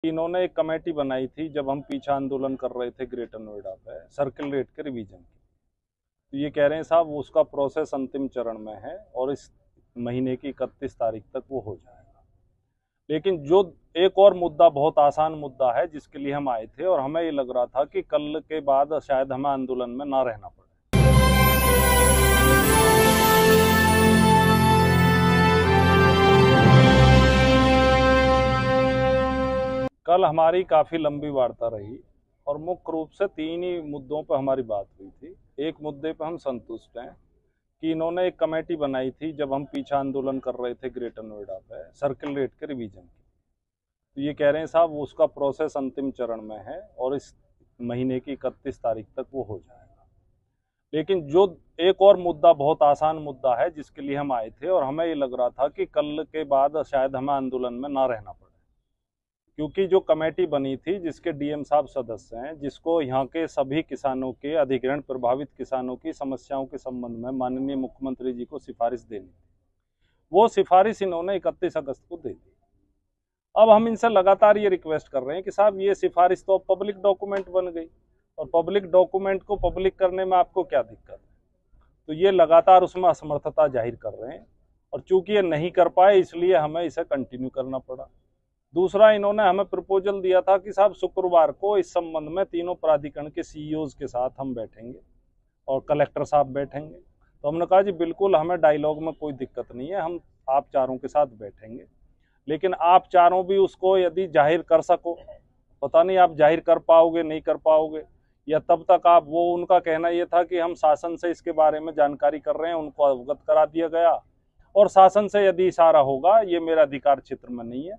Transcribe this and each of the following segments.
इन्होंने एक कमेटी बनाई थी जब हम पीछा आंदोलन कर रहे थे ग्रेटर नोएडा पे सर्किल रेट के रिवीजन की। तो ये कह रहे हैं साहब उसका प्रोसेस अंतिम चरण में है और इस महीने की 31 तारीख तक वो हो जाएगा। लेकिन जो एक और मुद्दा बहुत आसान मुद्दा है जिसके लिए हम आए थे और हमें ये लग रहा था कि कल के बाद शायद हमें आंदोलन में ना रहना पड़े। कल हमारी काफ़ी लंबी वार्ता रही और मुख्य रूप से 3 ही मुद्दों पर हमारी बात हुई थी। एक मुद्दे पर हम संतुष्ट हैं कि इन्होंने एक कमेटी बनाई थी जब हम पीछा आंदोलन कर रहे थे ग्रेटर नोएडा पे सर्किल रेट के रिवीजन की। तो ये कह रहे हैं साहब उसका प्रोसेस अंतिम चरण में है और इस महीने की 31 तारीख तक वो हो जाएगा। लेकिन जो एक और मुद्दा बहुत आसान मुद्दा है जिसके लिए हम आए थे और हमें ये लग रहा था कि कल के बाद शायद हमें आंदोलन में ना रहना पड़े, क्योंकि जो कमेटी बनी थी जिसके डीएम साहब सदस्य हैं, जिसको यहाँ के सभी किसानों के अधिग्रहण प्रभावित किसानों की समस्याओं के संबंध में माननीय मुख्यमंत्री जी को सिफारिश देनी थी, वो सिफारिश इन्होंने 31 अगस्त को दे दी। अब हम इनसे लगातार ये रिक्वेस्ट कर रहे हैं कि साहब ये सिफारिश तो पब्लिक डॉक्यूमेंट बन गई और पब्लिक डॉक्यूमेंट को पब्लिक करने में आपको क्या दिक्कत है। तो ये लगातार उसमें असमर्थता जाहिर कर रहे हैं और चूंकि ये नहीं कर पाए इसलिए हमें इसे कंटिन्यू करना पड़ा। दूसरा, इन्होंने हमें प्रपोजल दिया था कि साहब शुक्रवार को इस संबंध में तीनों प्राधिकरण के सीईओज के साथ हम बैठेंगे और कलेक्टर साहब बैठेंगे। तो हमने कहा जी बिल्कुल, हमें डायलॉग में कोई दिक्कत नहीं है, हम आप चारों के साथ बैठेंगे, लेकिन आप चारों भी उसको यदि जाहिर कर सको, पता नहीं आप जाहिर कर पाओगे नहीं कर पाओगे, या तब तक आप वो उनका कहना ये था कि हम शासन से इसके बारे में जानकारी कर रहे हैं, उनको अवगत करा दिया गया और शासन से यदि इशारा होगा, ये मेरा अधिकार क्षेत्र में नहीं है,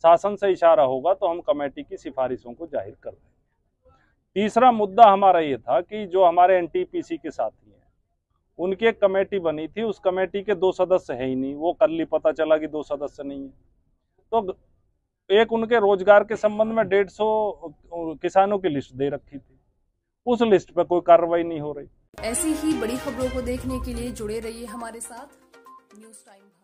शासन से इशारा होगा तो हम कमेटी की सिफारिशों को जाहिर कर देंगे। तीसरा मुद्दा हमारा ये था कि जो हमारे एनटीपीसी के साथी हैं उनकी एक कमेटी बनी थी, उस कमेटी के 2 सदस्य है ही नहीं, वो कल ही पता चला कि 2 सदस्य नहीं है। तो एक उनके रोजगार के संबंध में 150 किसानों की लिस्ट दे रखी थी, उस लिस्ट पे कोई कार्रवाई नहीं हो रही। ऐसी ही बड़ी खबरों को देखने के लिए जुड़े रहिए हमारे साथ न्यूज़ टाइम।